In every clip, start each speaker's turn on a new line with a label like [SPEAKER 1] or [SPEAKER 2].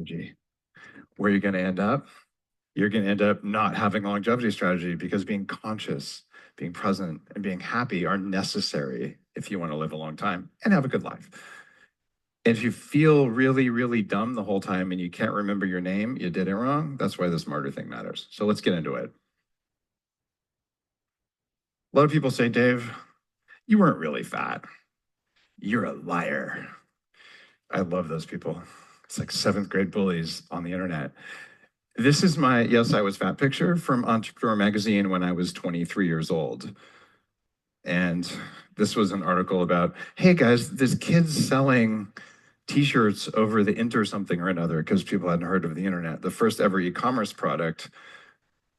[SPEAKER 1] strategy. Where you're going to end up? You're going to end up not having a longevity strategy because being conscious, being present, and being happy are necessary if you want to live a long time and have a good life. And if you feel really, really dumb the whole time and you can't remember your name, you did it wrong. That's why the smarter thing matters. So let's get into it. A lot of people say, Dave, you weren't really fat. You're a liar. I love those people. It's like seventh grade bullies on the internet. This is my yes, I was fat picture from Entrepreneur Magazine when I was 23 years old. And this was an article about, hey guys, this kid's selling t-shirts over the inter something or another because people hadn't heard of the internet. The first ever e-commerce product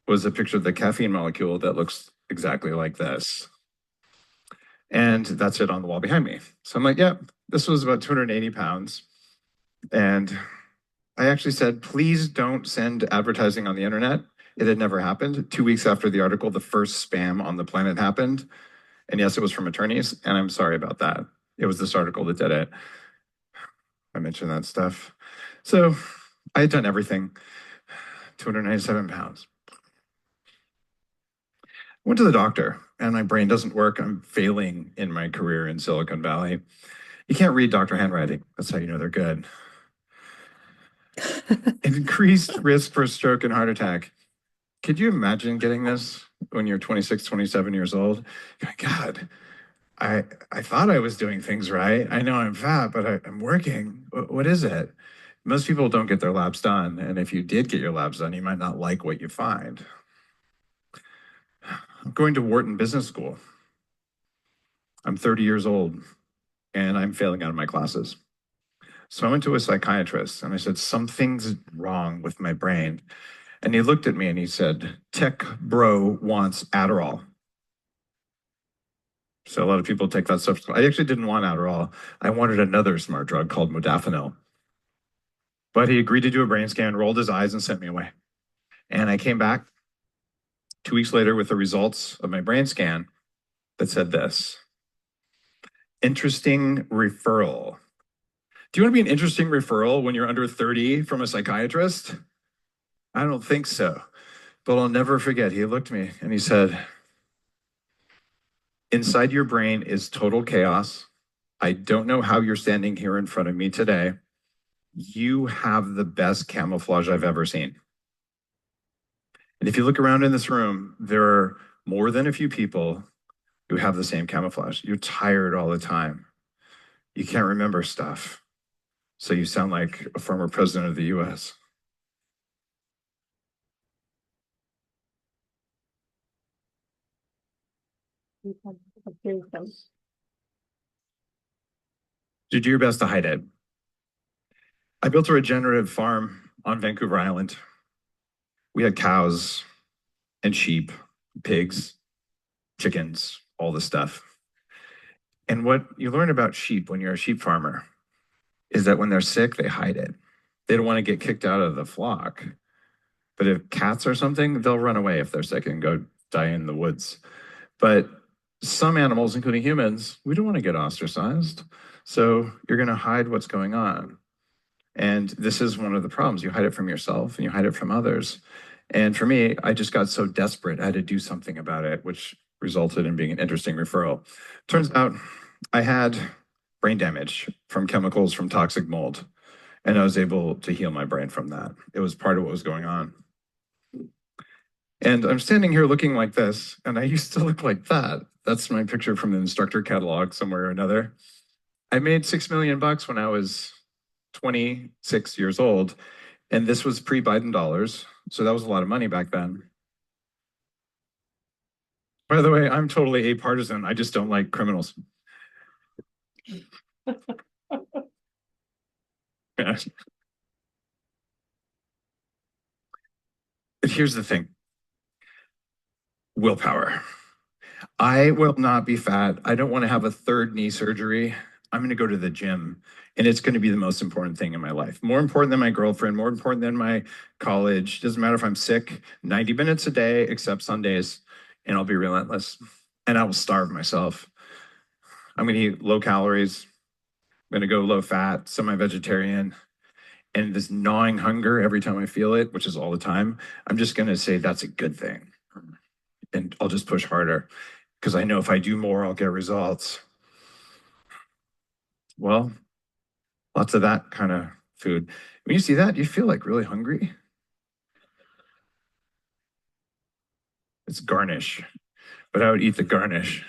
[SPEAKER 1] was a picture of the caffeine molecule that looks exactly like this. And that's it on the wall behind me. So I'm like, yeah, this was about 280 pounds. And I actually said, please don't send advertising on the internet. It had never happened. 2 weeks after the article, the first spam on the planet happened. And yes, it was from attorneys. And I'm sorry about that. It was this article that did it. I mentioned that stuff. So I had done everything. 297 pounds. Went to the doctor and my brain doesn't work. I'm failing in my career in Silicon Valley. You can't read doctor handwriting. That's how you know they're good. Increased risk for stroke and heart attack. Could you imagine getting this when you're 26, 27 years old? You're like, God, I thought I was doing things right. I know I'm fat, but I'm working. What is it? Most people don't get their labs done. And if you did get your labs done, you might not like what you find. I'm going to Wharton Business School. I'm 30 years old and I'm failing out of my classes. So I went to a psychiatrist and I said, something's wrong with my brain. And he looked at me and he said, tech bro wants Adderall. So a lot of people take that stuff. I actually didn't want Adderall. I wanted another smart drug called modafinil. But he agreed to do a brain scan, rolled his eyes and sent me away. And I came back 2 weeks later with the results of my brain scan that said this: interesting referral. Do you want to be an interesting referral when you're under 30 from a psychiatrist? I don't think so. But I'll never forget, he looked at me and he said, inside your brain is total chaos. I don't know how you're standing here in front of me today. You have the best camouflage I've ever seen. And if you look around in this room, there are more than a few people who have the same camouflage. You're tired all the time. You can't remember stuff. So you sound like a former president of the US. You do your best to hide it. I built a regenerative farm on Vancouver Island. We had cows and sheep, pigs, chickens, all this stuff. And what you learn about sheep when you're a sheep farmer is that when they're sick, they hide it. They don't want to get kicked out of the flock. But if cats or something, they'll run away if they're sick and go die in the woods. But some animals, including humans, we don't want to get ostracized. So you're going to hide what's going on. And this is one of the problems. You hide it from yourself and you hide it from others. And for me, I just got so desperate. I had to do something about it, which resulted in being an interesting referral. Turns out I had brain damage from chemicals from toxic mold. And I was able to heal my brain from that. It was part of what was going on. And I'm standing here looking like this, and I used to look like that. That's my picture from the instructor catalog somewhere or another. I made $6 million when I was 26 years old, and this was pre-Biden dollars. So that was a lot of money back then. By the way, I'm totally apartisan. I just don't like criminals. Yeah. But here's the thing. Willpower. I will not be fat. I don't want to have a third knee surgery. I'm going to go to the gym, and it's going to be the most important thing in my life. More important than my girlfriend, more important than my college. Doesn't matter if I'm sick, 90 minutes a day, except Sundays, and I'll be relentless. And I will starve myself. I'm going to eat low calories. I'm going to go low fat, semi-vegetarian. and this gnawing hunger every time I feel it, which is all the time, I'm just going to say that's a good thing. And I'll just push harder because I know if I do more, I'll get results. Well, lots of that kind of food. When you see that, you feel like really hungry. It's garnish, but I would eat the garnish.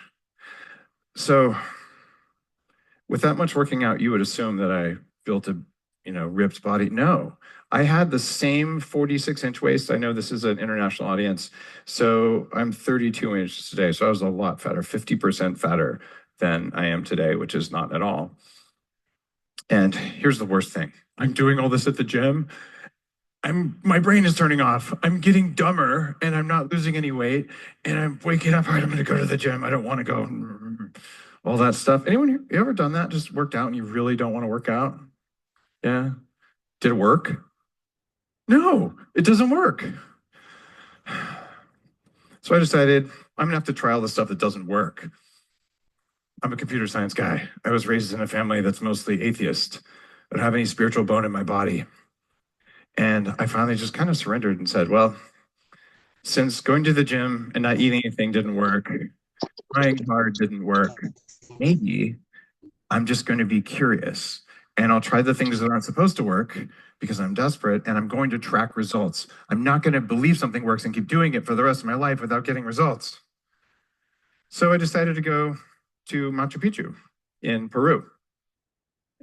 [SPEAKER 1] So with that much working out, you would assume that I built a, ripped body. No, I had the same 46-inch waist. I know this is an international audience. So I'm 32 inches today. So I was a lot fatter, 50% fatter than I am today, which is not at all. And here's the worst thing. I'm doing all this at the gym. My brain is turning off. I'm getting dumber and I'm not losing any weight. And I'm waking up, all right, I'm gonna go to the gym. I don't want to go. All that stuff. Anyone here, you ever done that? Just worked out and you really don't want to work out? Yeah. Did it work? No, it doesn't work. So I decided I'm gonna have to try all the stuff that doesn't work. I'm a computer science guy. I was raised in a family that's mostly atheist. I don't have any spiritual bone in my body. And I finally just kind of surrendered and said, well, since going to the gym and not eating anything didn't work, trying hard didn't work, maybe I'm just going to be curious and I'll try the things that aren't supposed to work because I'm desperate and I'm going to track results. I'm not going to believe something works and keep doing it for the rest of my life without getting results. So I decided to go to Machu Picchu in Peru.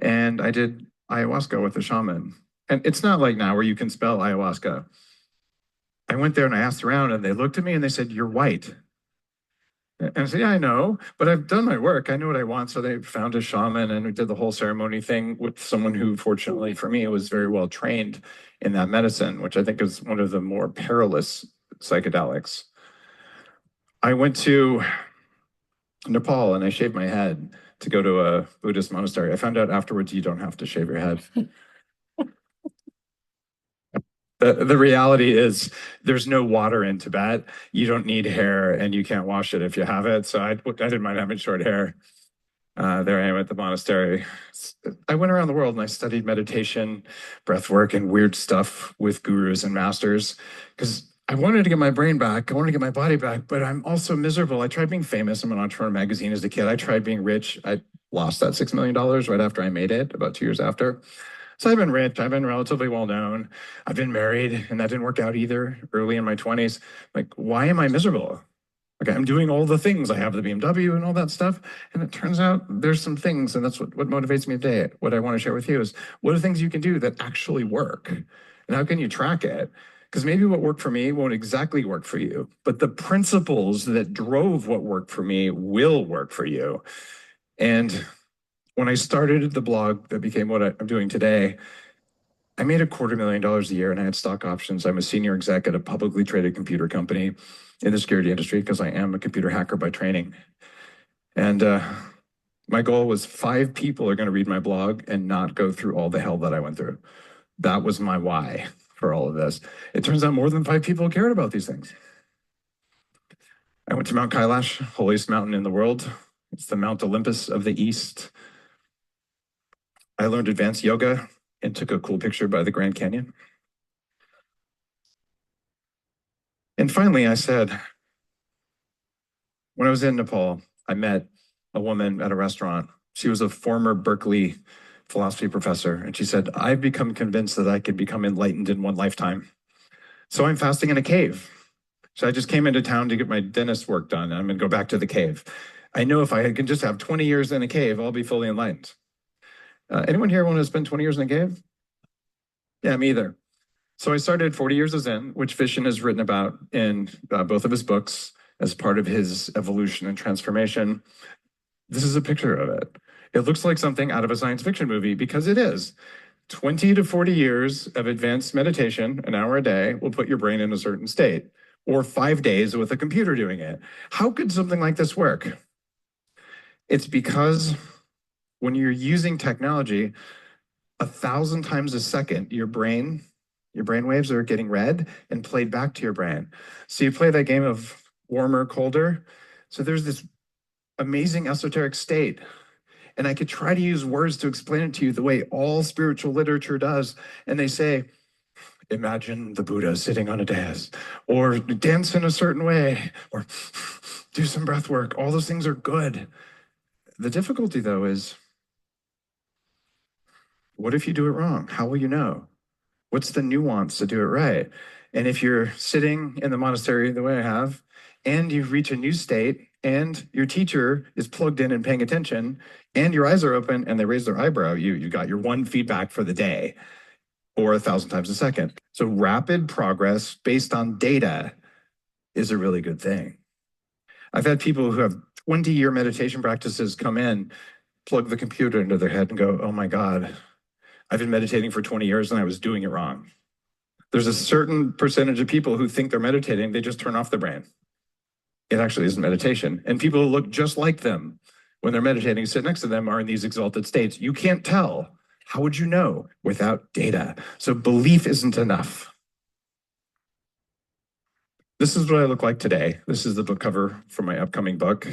[SPEAKER 1] And I did ayahuasca with a shaman. And it's not like now where you can spell ayahuasca. I went there and I asked around and they looked at me and they said, "You're white." And I said, "Yeah, I know, but I've done my work. I know what I want." So they found a shaman and we did the whole ceremony thing with someone who, fortunately for me, was very well trained in that medicine, which I think is one of the more perilous psychedelics. I went to Nepal and I shaved my head to go to a Buddhist monastery. I found out afterwards you don't have to shave your head. The reality is there's no water in Tibet. You don't need hair and you can't wash it if you have it. So I didn't mind having short hair. There I am at the monastery. I went around the world and I studied meditation, breath work, and weird stuff with gurus and masters because I wanted to get my brain back. I wanted to get my body back, but I'm also miserable. I tried being famous. I'm an Entrepreneur Magazine as a kid. I tried being rich. I lost that $6 million right after I made it, about 2 years after. So I've been rich. I've been relatively well known. I've been married, and that didn't work out either early in my 20s. Like, why am I miserable? Okay, I'm doing all the things. I have the BMW and all that stuff. And it turns out there's some things, and that's what motivates me today. What I want to share with you is what are things you can do that actually work? And how can you track it? Because maybe what worked for me won't exactly work for you, but the principles that drove what worked for me will work for you. And when I started the blog that became what I'm doing today, I made $250,000 a year and I had stock options. I'm a senior exec at a publicly traded computer company in the security industry because I am a computer hacker by training. And my goal was 5 people are going to read my blog and not go through all the hell that I went through. That was my why for all of this. It turns out more than 5 people cared about these things. I went to Mount Kailash, holiest mountain in the world. It's the Mount Olympus of the East. I learned advanced yoga and took a cool picture by the Grand Canyon. And finally, I said, when I was in Nepal, I met a woman at a restaurant. She was a former Berkeley philosophy professor. And she said, "I've become convinced that I could become enlightened in one lifetime. So I'm fasting in a cave." So I just came into town to get my dentist work done. I'm going to go back to the cave. I know if I can just have 20 years in a cave, I'll be fully enlightened. Anyone here want to spend 20 years in a cave? Yeah, me either. So I started 40 Years of Zen, which Vishen has written about in both of his books as part of his evolution and transformation. This is a picture of it. It looks like something out of a science fiction movie because it is. 20 to 40 years of advanced meditation, an hour a day, will put your brain in a certain state, or 5 days with a computer doing it. How could something like this work? It's because when you're using technology, 1,000 times a second, your brain waves are getting read and played back to your brain. So you play that game of warmer, colder. So there's this amazing esoteric state. And I could try to use words to explain it to you the way all spiritual literature does. And they say, imagine the Buddha sitting on a dais, or dance in a certain way, or do some breath work. All those things are good. The difficulty, though, is what if you do it wrong? How will you know? What's the nuance to do it right? And if you're sitting in the monastery the way I have, and you reach a new state, and your teacher is plugged in and paying attention, and your eyes are open and they raise their eyebrow, you got your one feedback for the day, or 1,000 times a second. So rapid progress based on data is a really good thing. I've had people who have 20-year meditation practices come in, plug the computer into their head and go, oh my God, I've been meditating for 20 years and I was doing it wrong. There's a certain percentage of people who think they're meditating, they just turn off the brain. It actually isn't meditation. And people who look just like them when they're meditating, sit next to them, are in these exalted states. You can't tell. How would you know without data? So belief isn't enough. This is what I look like today. This is the book cover for my upcoming book.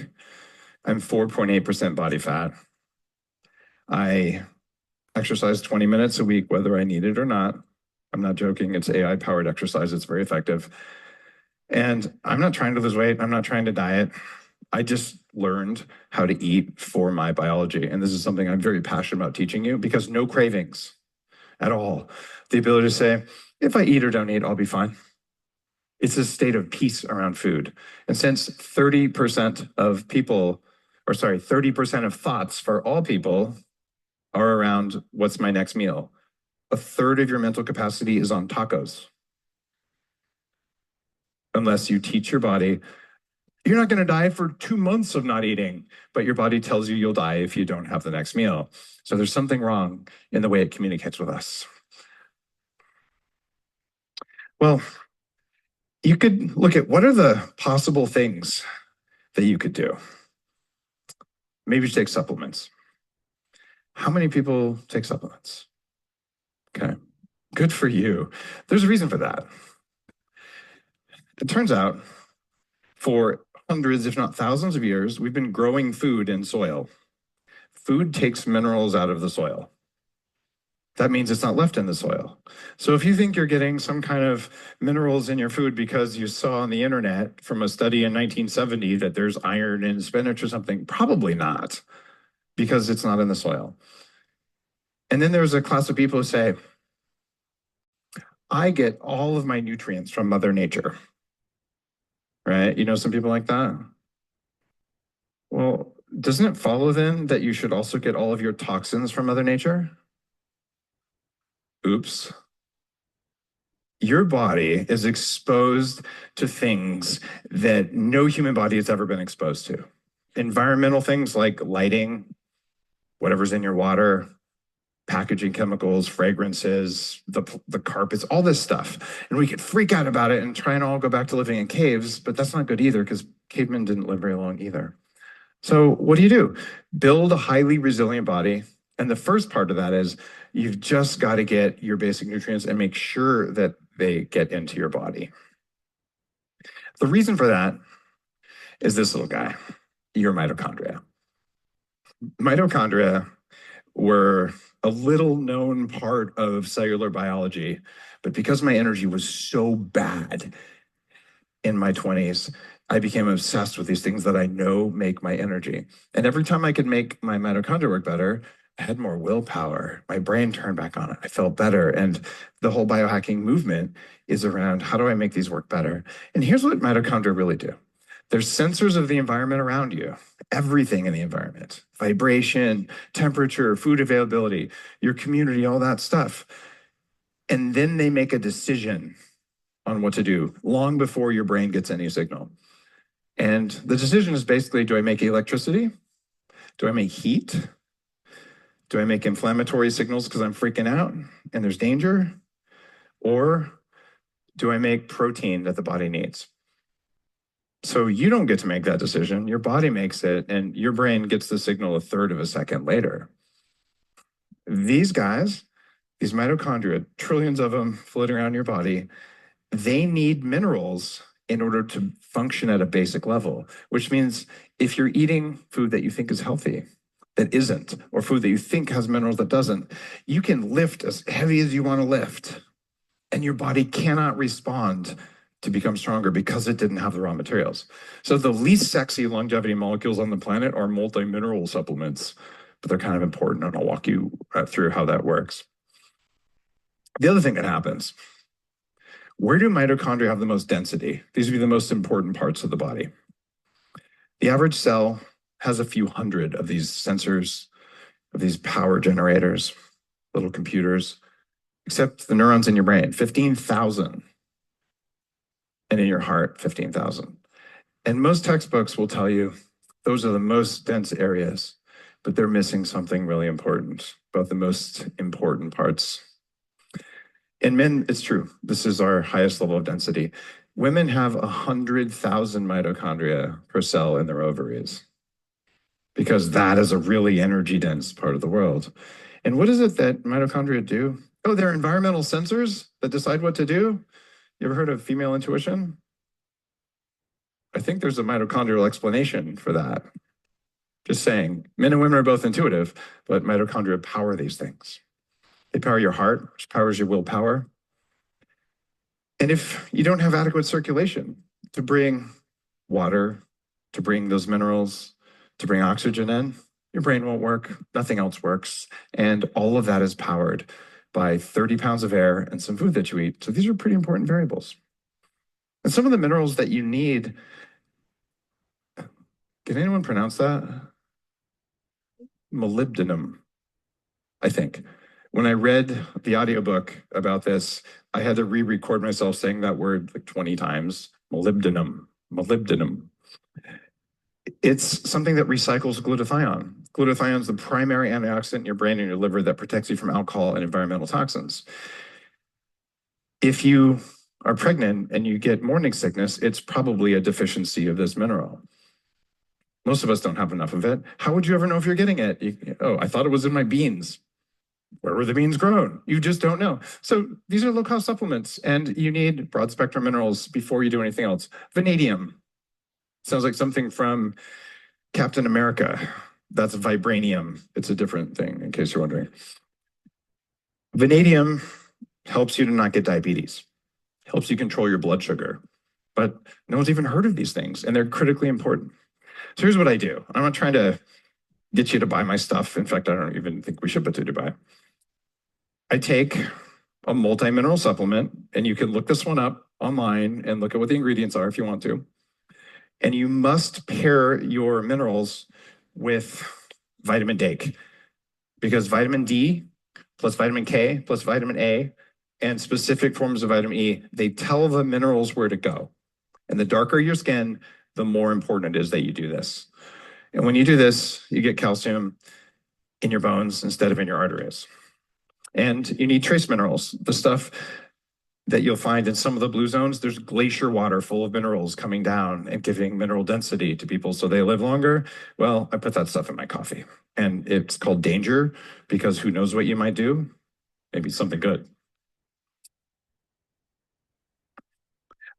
[SPEAKER 1] I'm 4.8% body fat. I exercise 20 minutes a week, whether I need it or not. I'm not joking. It's AI-powered exercise. It's very effective. And I'm not trying to lose weight. I'm not trying to diet. I just learned how to eat for my biology. And this is something I'm very passionate about teaching you, because no cravings at all. The ability to say, if I eat or don't eat, I'll be fine. It's a state of peace around food. And since 30% of people, 30% of thoughts for all people are around what's my next meal, a third of your mental capacity is on tacos. Unless you teach your body, you're not going to die for 2 months of not eating, but your body tells you you'll die if you don't have the next meal. So there's something wrong in the way it communicates with us. Well, you could look at what are the possible things that you could do. Maybe you take supplements. How many people take supplements? Okay, good for you. There's a reason for that. It turns out for hundreds, if not thousands of years, we've been growing food in soil. Food takes minerals out of the soil. That means it's not left in the soil. So if you think you're getting some kind of minerals in your food because you saw on the internet from a study in 1970 that there's iron in spinach or something, probably not, because it's not in the soil. And then there's a class of people who say, I get all of my nutrients from Mother Nature, right? You know some people like that? Well, doesn't it follow then that you should also get all of your toxins from Mother Nature? Oops. Your body is exposed to things that no human body has ever been exposed to. Environmental things like lighting, whatever's in your water, packaging chemicals, fragrances, the carpets, all this stuff. And we could freak out about it and try and all go back to living in caves, but that's not good either, because cavemen didn't live very long either. So what do? Build a highly resilient body. And the first part of that is you've just got to get your basic nutrients and make sure that they get into your body. The reason for that is this little guy, your mitochondria. Mitochondria were a little known part of cellular biology, but because my energy was so bad in my 20s, I became obsessed with these things that I know make my energy. And every time I could make my mitochondria work better, I had more willpower. My brain turned back on. I felt better. And the whole biohacking movement is around how do I make these work better? And here's what mitochondria really do. They're sensors of the environment around you, everything in the environment, vibration, temperature, food availability, your community, all that stuff. And then they make a decision on what to do long before your brain gets any signal. And the decision is basically, do I make electricity? Do I make heat? Do I make inflammatory signals because I'm freaking out and there's danger? Or do I make protein that the body needs? So you don't get to make that decision. Your body makes it, and your brain gets the signal a third of a second later. These guys, these mitochondria, trillions of them floating around your body, they need minerals in order to function at a basic level, which means if you're eating food that you think is healthy, that isn't, or food that you think has minerals that doesn't. You can lift as heavy as you want to lift, and your body cannot respond to become stronger because it didn't have the raw materials. So the least sexy longevity molecules on the planet are multi-mineral supplements, but they're kind of important, and I'll walk you through how that works. The other thing that happens, where do mitochondria have the most density? These would be the most important parts of the body. The average cell has a few hundred of these sensors, of these power generators, little computers, except the neurons in your brain, 15,000. And in your heart, 15,000. And most textbooks will tell you those are the most dense areas, but they're missing something really important about the most important parts. In men, it's true. This is our highest level of density. Women have 100,000 mitochondria per cell in their ovaries because that is a really energy dense part of the world. And what is it that mitochondria do? Oh, they're environmental sensors that decide what to do. You ever heard of female intuition? I think there's a mitochondrial explanation for that. Just saying, men and women are both intuitive, but mitochondria power these things. They power your heart, which powers your willpower. And if you don't have adequate circulation to bring water, to bring those minerals, to bring oxygen in, your brain won't work, nothing else works. And all of that is powered by 30 pounds of air and some food that you eat. So these are pretty important variables. And some of the minerals that you need, can anyone pronounce that? Molybdenum, I think. When I read the audiobook about this, I had to re-record myself saying that word like 20 times. Molybdenum, molybdenum. It's something that recycles glutathione. Glutathione is the primary antioxidant in your brain and your liver that protects you from alcohol and environmental toxins. If you are pregnant and you get morning sickness, it's probably a deficiency of this mineral. Most of us don't have enough of it. How would you ever know if you're getting it? Oh, I thought it was in my beans. Where were the beans grown? You just don't know. So these are low-cost supplements, and you need broad-spectrum minerals before you do anything else. Vanadium. Sounds like something from Captain America. That's vibranium. It's a different thing, in case you're wondering. Vanadium helps you to not get diabetes, helps you control your blood sugar, but no one's even heard of these things, and they're critically important. So here's what I do. I'm not trying to get you to buy my stuff. In fact, I don't even think we should put it to buy. I take a multi-mineral supplement, and you can look this one up online and look at what the ingredients are if you want to. And you must pair your minerals with vitamin D, because vitamin D plus vitamin K plus vitamin A and specific forms of vitamin E, they tell the minerals where to go. And the darker your skin, the more important it is that you do this. And when you do this, you get calcium in your bones instead of in your arteries. And you need trace minerals, the stuff that you'll find in some of the blue zones. There's glacier water full of minerals coming down and giving mineral density to people so they live longer. Well, I put that stuff in my coffee, and it's called danger because who knows what you might do? Maybe something good.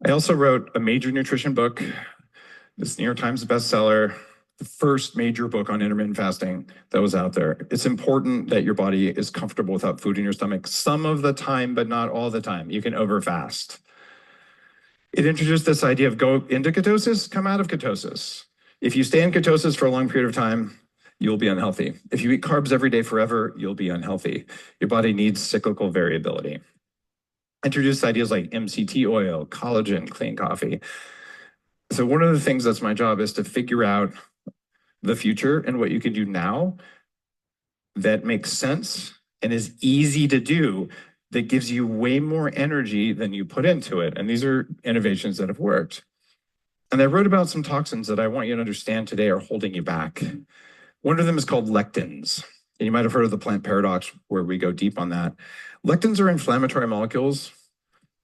[SPEAKER 1] I also wrote a major nutrition book, this New York Times bestseller, the first major book on intermittent fasting that was out there. It's important that your body is comfortable without food in your stomach some of the time, but not all the time. You can overfast. It introduced this idea of go into ketosis, come out of ketosis. If you stay in ketosis for a long period of time, you'll be unhealthy. If you eat carbs every day forever, you'll be unhealthy. Your body needs cyclical variability. Introduced ideas like MCT oil, collagen, clean coffee. So one of the things that's my job is to figure out the future and what you can do now that makes sense and is easy to do, that gives you way more energy than you put into it. And these are innovations that have worked. And I wrote about some toxins that I want you to understand today are holding you back. One of them is called lectins. And you might have heard of the plant paradox, where we go deep on that. Lectins are inflammatory molecules.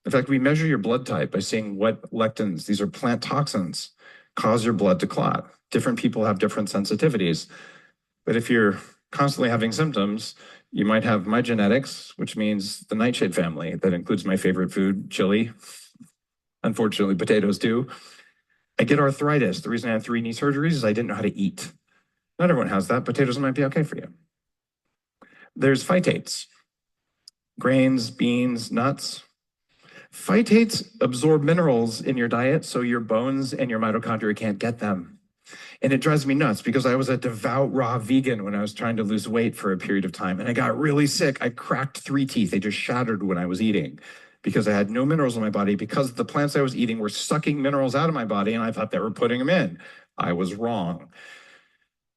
[SPEAKER 1] In fact, we measure your blood type by seeing what lectins, these are plant toxins, cause your blood to clot. Different people have different sensitivities. But if you're constantly having symptoms, you might have my genetics, which means the nightshade family. That includes my favorite food, chili. Unfortunately, potatoes too. I get arthritis. The reason I had 3 knee surgeries is I didn't know how to eat. Not everyone has that. Potatoes might be okay for you. There's phytates, grains, beans, nuts. Phytates absorb minerals in your diet so your bones and your mitochondria can't get them. And it drives me nuts because I was a devout raw vegan when I was trying to lose weight for a period of time. And I got really sick. I cracked 3 teeth. They just shattered when I was eating because I had no minerals in my body because the plants I was eating were sucking minerals out of my body and I thought they were putting them in. I was wrong.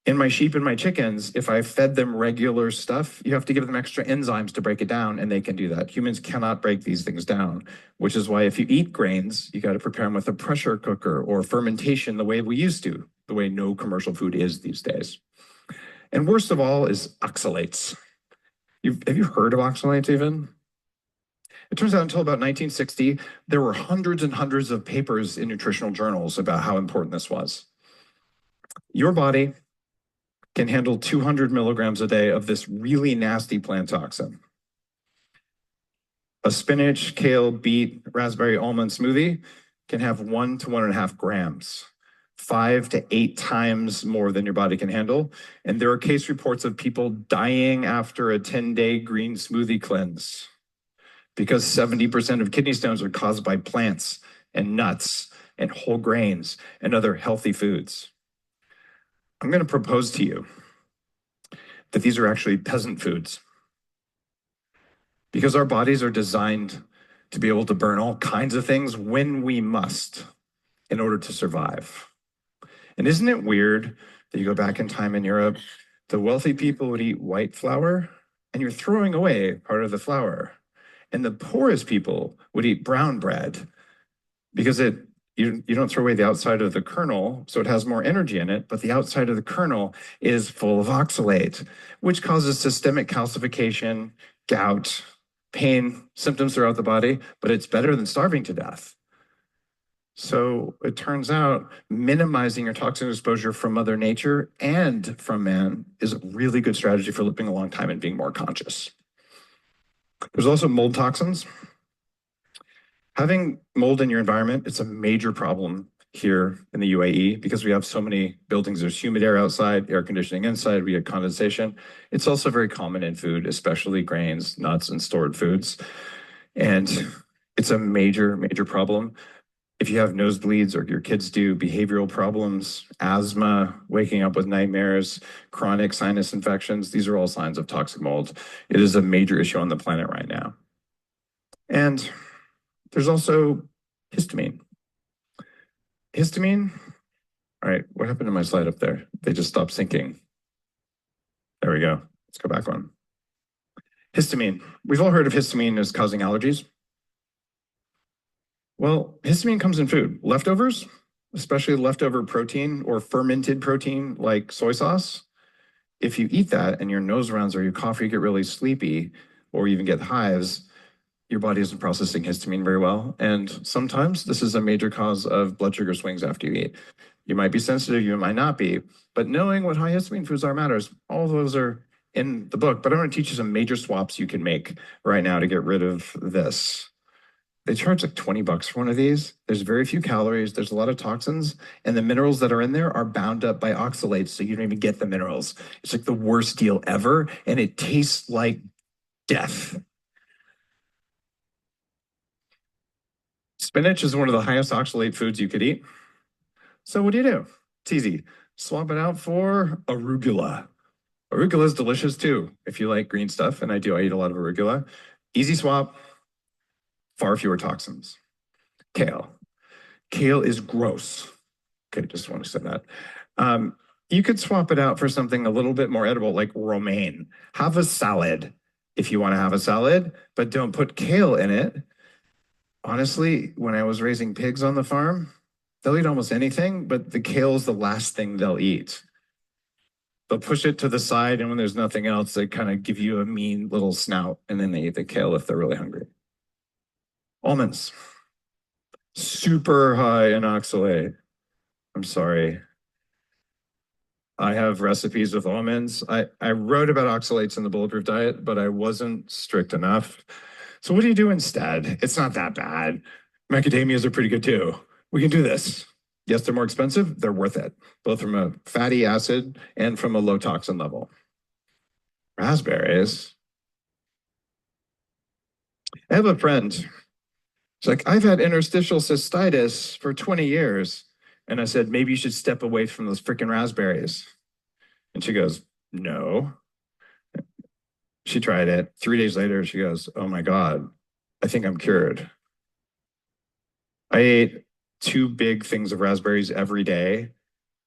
[SPEAKER 1] In my sheep and my chickens, if I fed them regular stuff, you have to give them extra enzymes to break it down, and they can do that. Humans cannot break these things down, which is why if you eat grains, you got to prepare them with a pressure cooker or fermentation the way we used to, the way no commercial food is these days. And worst of all is oxalates. Have you heard of oxalates even? It turns out until about 1960, there were hundreds and hundreds of papers in nutritional journals about how important this was. Your body can handle 200 milligrams a day of this really nasty plant toxin. A spinach, kale, beet, raspberry, almond smoothie can have 1 to 1.5 grams, 5 to 8 times more than your body can handle. And there are case reports of people dying after a 10-day green smoothie cleanse because 70% of kidney stones are caused by plants and nuts and whole grains and other healthy foods. I'm going to propose to you that these are actually peasant foods because our bodies are designed to be able to burn all kinds of things when we must in order to survive. And isn't it weird that you go back in time in Europe, the wealthy people would eat white flour and you're throwing away part of the flour. And the poorest people would eat brown bread because you don't throw away the outside of the kernel, so it has more energy in it, but the outside of the kernel is full of oxalate, which causes systemic calcification, gout, pain, symptoms throughout the body, but it's better than starving to death. So it turns out minimizing your toxin exposure from Mother Nature and from man is a really good strategy for living a long time and being more conscious. There's also mold toxins. Having mold in your environment, it's a major problem here in the UAE because we have so many buildings. There's humid air outside, air conditioning inside, we get condensation. It's also very common in food, especially grains, nuts, and stored foods. And it's a major, major problem. If you have nosebleeds or your kids do, behavioral problems, asthma, waking up with nightmares, chronic sinus infections, these are all signs of toxic mold. It is a major issue on the planet right now. And there's also histamine. Histamine, all right, what happened to my slide up there? They just stopped syncing. There we go. Let's go back one. Histamine. We've all heard of histamine as causing allergies. Well, histamine comes in food. Leftovers, especially leftover protein or fermented protein like soy sauce. If you eat that and your nose runs or you cough or you get really sleepy or even get hives, your body isn't processing histamine very well. And sometimes this is a major cause of blood sugar swings after you eat. You might be sensitive, you might not be, but knowing what high histamine foods are matters. All of those are in the book, but I want to teach you some major swaps you can make right now to get rid of this. They charge like $20 for one of these. There's very few calories. There's a lot of toxins, and the minerals that are in there are bound up by oxalates, so you don't even get the minerals. It's like the worst deal ever, and it tastes like death. Spinach is one of the highest oxalate foods you could eat. So what do? It's easy. Swap it out for arugula. Arugula is delicious too, if you like green stuff, and I do. I eat a lot of arugula. Easy swap, far fewer toxins. Kale. Kale is gross. Okay, just want to say that. You could swap it out for something a little bit more edible, like romaine. Have a salad if you want to have a salad, but don't put kale in it. Honestly, when I was raising pigs on the farm, they'll eat almost anything, but the kale is the last thing they'll eat. They'll push it to the side, and when there's nothing else, they kind of give you a mean little snout, and then they eat the kale if they're really hungry. Almonds. Super high in oxalate. I'm sorry. I have recipes with almonds. I wrote about oxalates in the Bulletproof Diet, but I wasn't strict enough. So what do you do instead? It's not that bad. Macadamias are pretty good too. We can do this. Yes, they're more expensive. They're worth it, both from a fatty acid and from a low toxin level. Raspberries. I have a friend. She's like, I've had interstitial cystitis for 20 years. And I said, maybe you should step away from those freaking raspberries. And she goes, no. She tried it. 3 days later, she goes, oh my God, I think I'm cured. I ate 2 big things of raspberries every day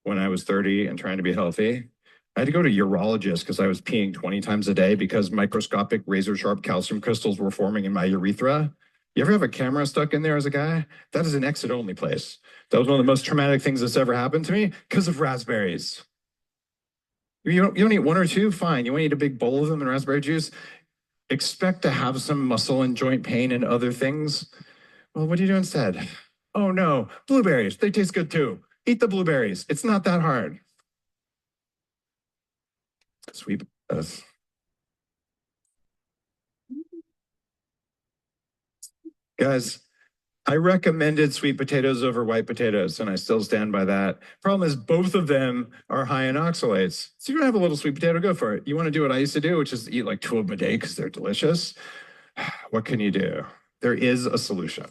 [SPEAKER 1] when I was 30 and trying to be healthy. I had to go to a urologist because I was peeing 20 times a day because microscopic razor sharp calcium crystals were forming in my urethra. You ever have a camera stuck in there as a guy? That is an exit only place. That was one of the most traumatic things that's ever happened to me because of raspberries. You don't eat one or two? Fine. You want to eat a big bowl of them in raspberry juice? Expect to have some muscle and joint pain and other things. Well, what do you do instead? Oh no, blueberries. They taste good too. Eat the blueberries. It's not that hard. Sweet. Guys, I recommended sweet potatoes over white potatoes, and I still stand by that. Problem is, both of them are high in oxalates. So you don't have a little sweet potato, go for it. You want to do what I used to do, which is eat like 2 of them a day because they're delicious. What can you do? There is a solution.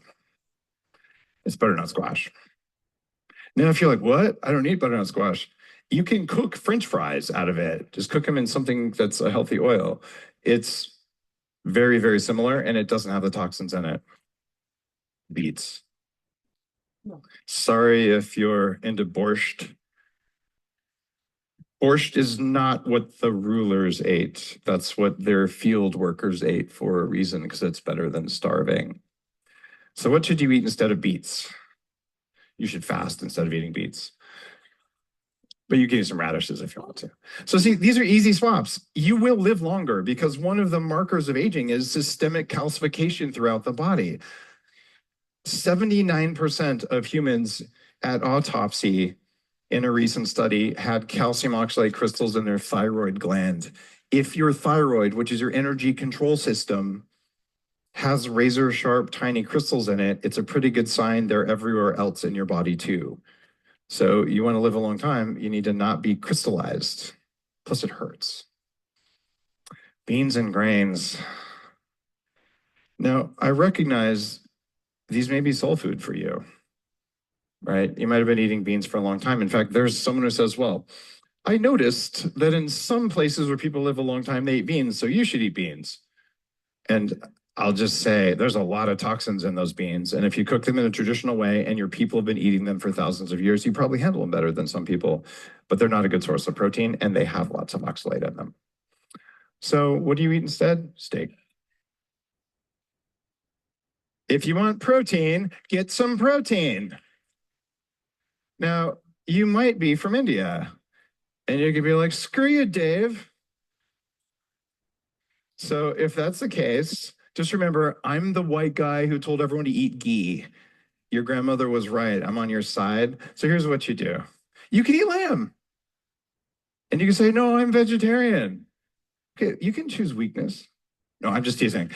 [SPEAKER 1] It's butternut squash. Now, if you're like, what? I don't need butternut squash. You can cook French fries out of it. Just cook them in something that's a healthy oil. It's very, very similar, and it doesn't have the toxins in it. Beets. Sorry if you're into borscht. Borscht is not what the rulers ate. That's what their field workers ate for a reason, because it's better than starving. So what should you eat instead of beets? You should fast instead of eating beets. But you can eat some radishes if you want to. So see, these are easy swaps. You will live longer because one of the markers of aging is systemic calcification throughout the body. 79% of humans at autopsy in a recent study had calcium oxalate crystals in their thyroid gland. If your thyroid, which is your energy control system, has razor sharp tiny crystals in it, it's a pretty good sign they're everywhere else in your body too. So you want to live a long time, you need to not be crystallized. Plus it hurts. Beans and grains. Now, I recognize these may be soul food for you, right? You might have been eating beans for a long time. In fact, there's someone who says, well, I noticed that in some places where people live a long time, they eat beans, so you should eat beans. And I'll just say there's a lot of toxins in those beans. And if you cook them in a traditional way and your people have been eating them for thousands of years, you probably handle them better than some people, but they're not a good source of protein and they have lots of oxalate in them. So what do you eat instead? Steak. If you want protein, get some protein. Now, you might be from India and you could be like, screw you, Dave. So if that's the case, just remember, I'm the white guy who told everyone to eat ghee. Your grandmother was right. I'm on your side. So here's what you do. You can eat lamb. And you can say, no, I'm vegetarian. Okay, you can choose weakness. No, I'm just teasing.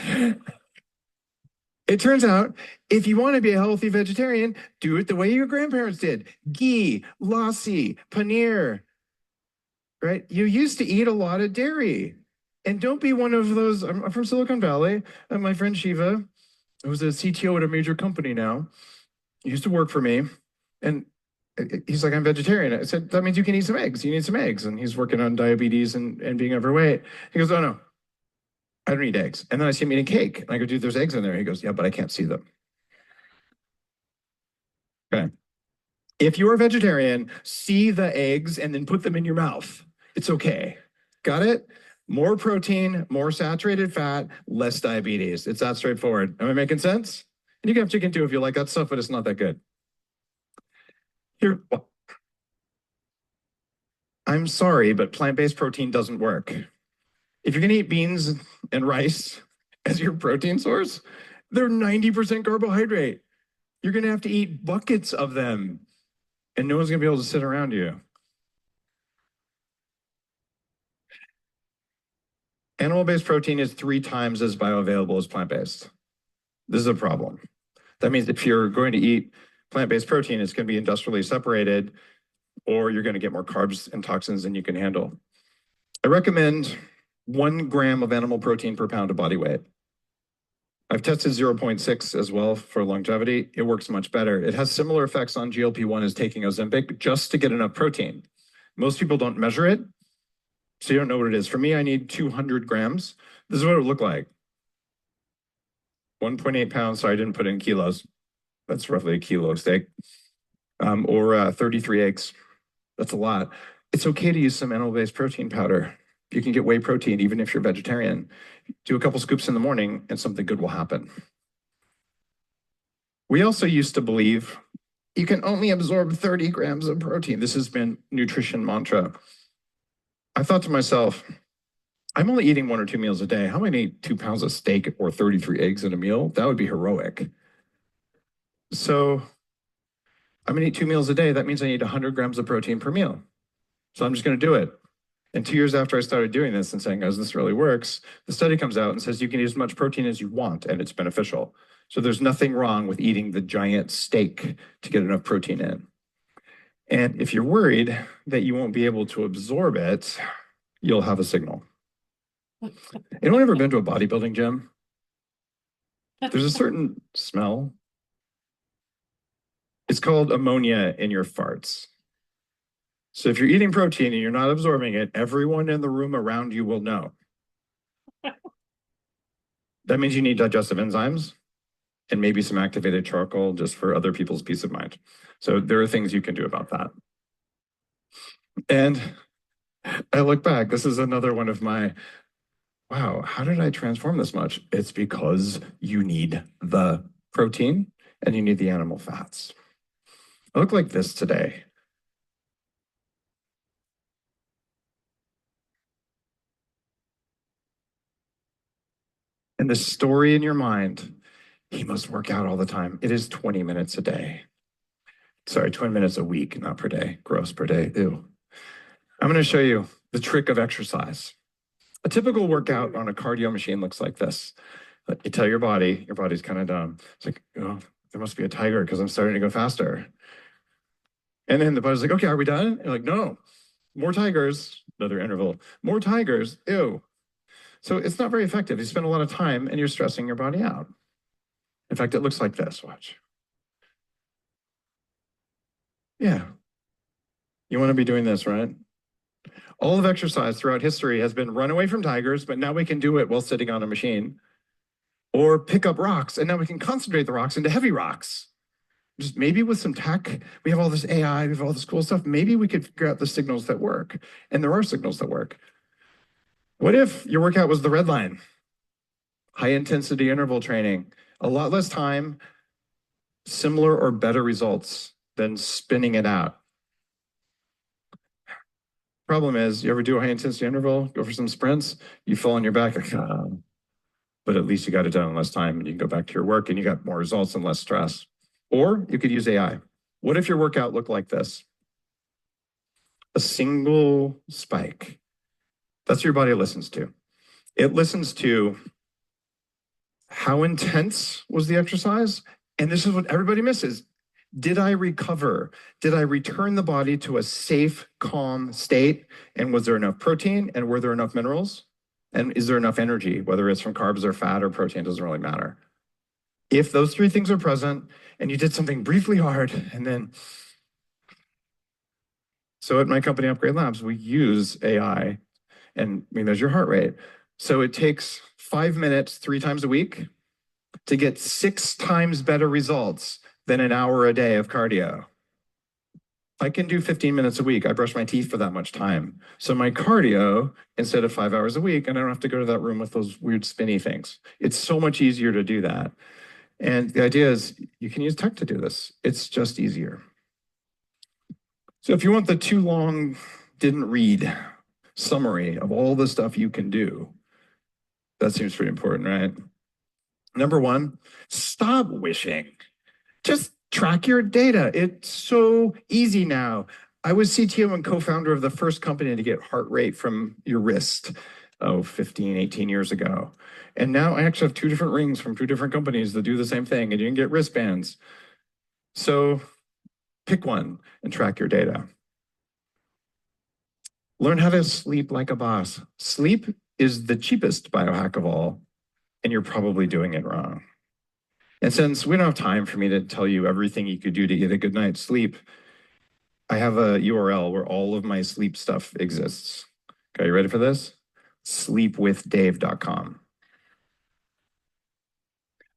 [SPEAKER 1] It turns out, if you want to be a healthy vegetarian, do it the way your grandparents did. Ghee, lassi, paneer, right? You used to eat a lot of dairy. And don't be one of those, I'm from Silicon Valley, and my friend Shiva, who's a CTO at a major company now, he used to work for me, and he's like, I'm vegetarian. I said, that means you can eat some eggs. You need some eggs. And he's working on diabetes and being overweight. He goes, oh no, I don't eat eggs. And then I see him eating cake. And I go, dude, there's eggs in there. He goes, yeah, but I can't see them. Okay. If you're a vegetarian, see the eggs and then put them in your mouth. It's okay. Got it? More protein, more saturated fat, less diabetes. It's that straightforward. Am I making sense? And you can have chicken too if you like that stuff, but it's not that good. Here, I'm sorry, but plant-based protein doesn't work. If you're gonna eat beans and rice as your protein source, they're 90% carbohydrate. You're gonna have to eat buckets of them, and no one's gonna be able to sit around you. Animal-based protein is 3 times as bioavailable as plant-based. This is a problem. That means if you're going to eat plant-based protein, it's going to be industrially separated, or you're going to get more carbs and toxins than you can handle. I recommend 1 gram of animal protein per pound of body weight. I've tested 0.6 as well for longevity. It works much better. It has similar effects on GLP-1 as taking Ozempic just to get enough protein. Most people don't measure it, so you don't know what it is. For me, I need 200 grams. This is what it would look like. 1.8 pounds, so I didn't put in kilos. That's roughly a kilo of steak. Or 33 eggs. That's a lot. It's okay to use some animal-based protein powder. You can get whey protein even if you're vegetarian. Do a couple scoops in the morning and something good will happen. We also used to believe you can only absorb 30 grams of protein. This has been nutrition mantra. I thought to myself, I'm only eating 1 or 2 meals a day. How am I going to eat 2 pounds of steak or 33 eggs in a meal? That would be heroic. So I'm going to eat 2 meals a day. That means I need 100 grams of protein per meal. So I'm just going to do it. And 2 years after I started doing this and saying, "Guys, this really works," the study comes out and says you can eat as much protein as you want, and it's beneficial. So there's nothing wrong with eating the giant steak to get enough protein in. And if you're worried that you won't be able to absorb it, you'll have a signal. Anyone ever been to a bodybuilding gym? There's a certain smell. It's called ammonia in your farts. So if you're eating protein and you're not absorbing it, everyone in the room around you will know. That means you need digestive enzymes and maybe some activated charcoal just for other people's peace of mind. So there are things you can do about that. And I look back, this is another one of my, wow, how did I transform this much? It's because you need the protein and you need the animal fats. I look like this today. And the story in your mind, he must work out all the time. It is 20 minutes a day. Sorry, 20 minutes a week, not per day. Gross per day. Ew. I'm going to show you the trick of exercise. A typical workout on a cardio machine looks like this. You tell your body's kind of dumb. It's like, oh, there must be a tiger because I'm starting to go faster. And then the body's like, okay, are we done? And you're like, no, more tigers, another interval, more tigers, ew. So it's not very effective. You spend a lot of time and you're stressing your body out. In fact, it looks like this, watch. Yeah. You want to be doing this, right? All of exercise throughout history has been run away from tigers, but now we can do it while sitting on a machine. Or pick up rocks, and now we can concentrate the rocks into heavy rocks. Just maybe with some tech, we have all this AI, we have all this cool stuff. Maybe we could figure out the signals that work. And there are signals that work. What if your workout was the red line? High intensity interval training, a lot less time, similar or better results than spinning it out. Problem is, you ever do a high intensity interval, go for some sprints, you fall on your back, but at least you got it done in less time and you can go back to your work and you got more results and less stress. Or you could use AI. What if your workout looked like this? A single spike. That's what your body listens to. It listens to how intense was the exercise? And this is what everybody misses. Did I recover? Did I return the body to a safe, calm state? And was there enough protein? And were there enough minerals? And is there enough energy? Whether it's from carbs or fat or protein, doesn't really matter. If those 3 things are present and you did something briefly hard and then, so at my company, Upgrade Labs, we use AI and we measure heart rate. So it takes 5 minutes 3 times a week to get 6 times better results than an hour a day of cardio. I can do 15 minutes a week. I brush my teeth for that much time. So my cardio, instead of 5 hours a week, and I don't have to go to that room with those weird spinny things. It's so much easier to do that. And the idea is you can use tech to do this. It's just easier. So if you want the too long, didn't read summary of all the stuff you can do, that seems pretty important, right? Number 1, stop wishing. Just track your data. It's so easy now. I was CTO and co-founder of the first company to get heart rate from your wrist, 15, 18 years ago. And now I actually have 2 different rings from 2 different companies that do the same thing, and you can get wristbands. So pick one and track your data. Learn how to sleep like a boss. Sleep is the cheapest biohack of all, and you're probably doing it wrong. And since we don't have time for me to tell you everything you could do to get a good night's sleep, I have a URL where all of my sleep stuff exists. Okay, you ready for this? Sleepwithdave.com.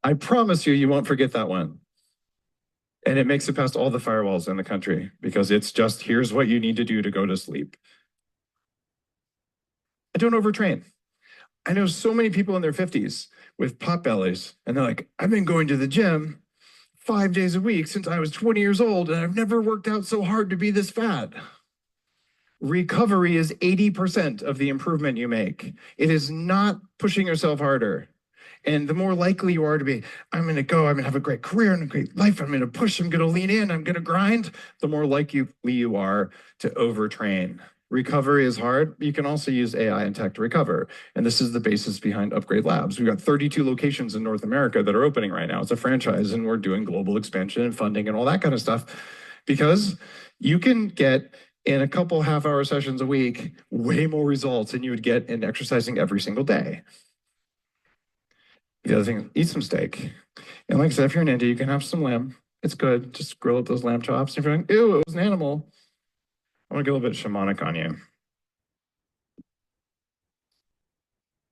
[SPEAKER 1] I promise you, you won't forget that one. And it makes it past all the firewalls in the country because it's just, here's what you need to do to go to sleep. I don't overtrain. I know so many people in their 50s with pot bellies, and they're like, I've been going to the gym 5 days a week since I was 20 years old, and I've never worked out so hard to be this fat. Recovery is 80% of the improvement you make. It is not pushing yourself harder. And the more likely you are to be, I'm going to go, I'm going to have a great career and a great life, I'm going to push, I'm going to lean in, I'm going to grind, the more likely you are to overtrain. Recovery is hard. You can also use AI and tech to recover. And this is the basis behind Upgrade Labs. We've got 32 locations in North America that are opening right now. It's a franchise, and we're doing global expansion and funding and all that kind of stuff because you can get in a couple half-hour sessions a week way more results than you would get in exercising every single day. The other thing, eat some steak. And like I said, if you're in India, you can have some lamb. It's good. Just grill up those lamb chops. If you're like, ew, it was an animal, I want to get a little bit shamanic on you.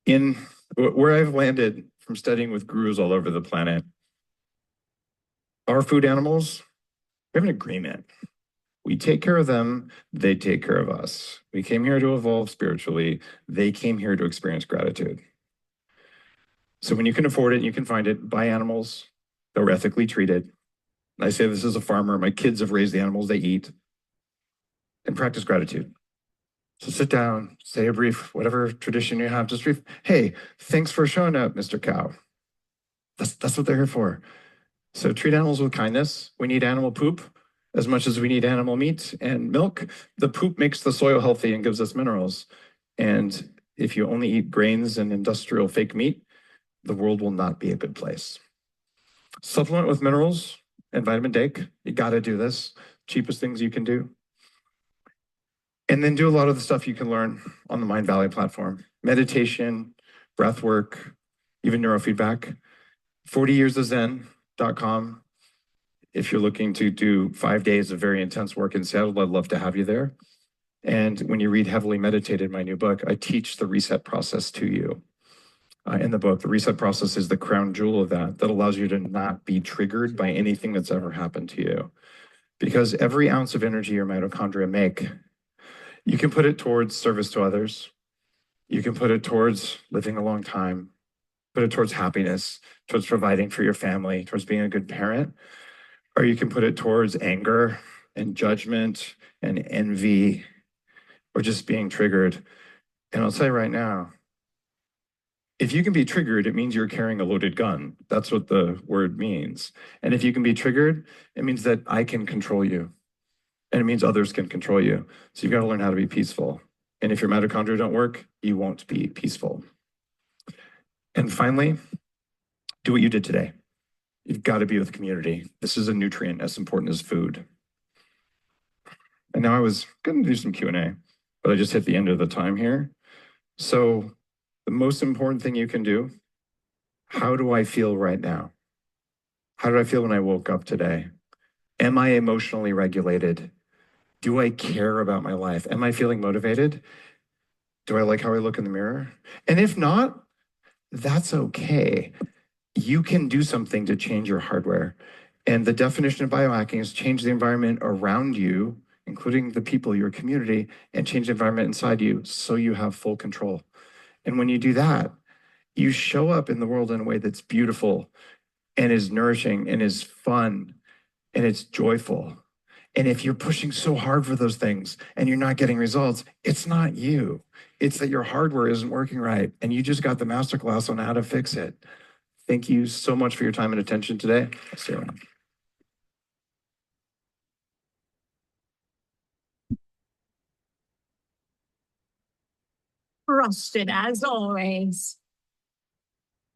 [SPEAKER 1] In where I've landed from studying with gurus all over the planet, our food animals, we have an agreement. We take care of them, they take care of us. We came here to evolve spiritually, they came here to experience gratitude. So when you can afford it and you can find it, buy animals that were ethically treated. I say this as a farmer, my kids have raised the animals they eat, and practice gratitude. So sit down, say a brief, whatever tradition you have, just brief, hey, thanks for showing up, Mr. Cow. That's what they're here for. So treat animals with kindness. We need animal poop as much as we need animal meat and milk. The poop makes the soil healthy and gives us minerals. And if you only eat grains and industrial fake meat, the world will not be a good place. Supplement with minerals and vitamin D. You got to do this. Cheapest things you can do. And then do a lot of the stuff you can learn on the MindValley platform. Meditation, breath work, even neurofeedback. 40yearsofzen.com. If you're looking to do 5 days of very intense work in Seattle, I'd love to have you there. And when you read Heavily Meditated, my new book, I teach the reset process to you. In the book, the reset process is the crown jewel of that allows you to not be triggered by anything that's ever happened to you. Because every ounce of energy your mitochondria make, you can put it towards service to others. You can put it towards living a long time, put it towards happiness, towards providing for your family, towards being a good parent, or you can put it towards anger and judgment and envy or just being triggered. And I'll tell you right now, if you can be triggered, it means you're carrying a loaded gun. That's what the word means. And if you can be triggered, it means that I can control you. And it means others can control you. So you've got to learn how to be peaceful. And if your mitochondria don't work, you won't be peaceful. And finally, do what you did today. You've got to be with community. This is a nutrient as important as food. And now I was going to do some Q&A, but I just hit the end of the time here. So the most important thing you can do, how do I feel right now? How did I feel when I woke up today? Am I emotionally regulated? Do I care about my life? Am I feeling motivated? Do I like how I look in the mirror? And if not, that's okay. You can do something to change your hardware. And the definition of biohacking is change the environment around you, including the people, your community, and change the environment inside you so you have full control. And when you do that, you show up in the world in a way that's beautiful and is nourishing and is fun and it's joyful. And if you're pushing so hard for those things and you're not getting results, it's not you. It's that your hardware isn't working right. And you just got the masterclass on how to fix it. Thank you so much for your time and attention today. I'll see you around.
[SPEAKER 2] Crushed it as always.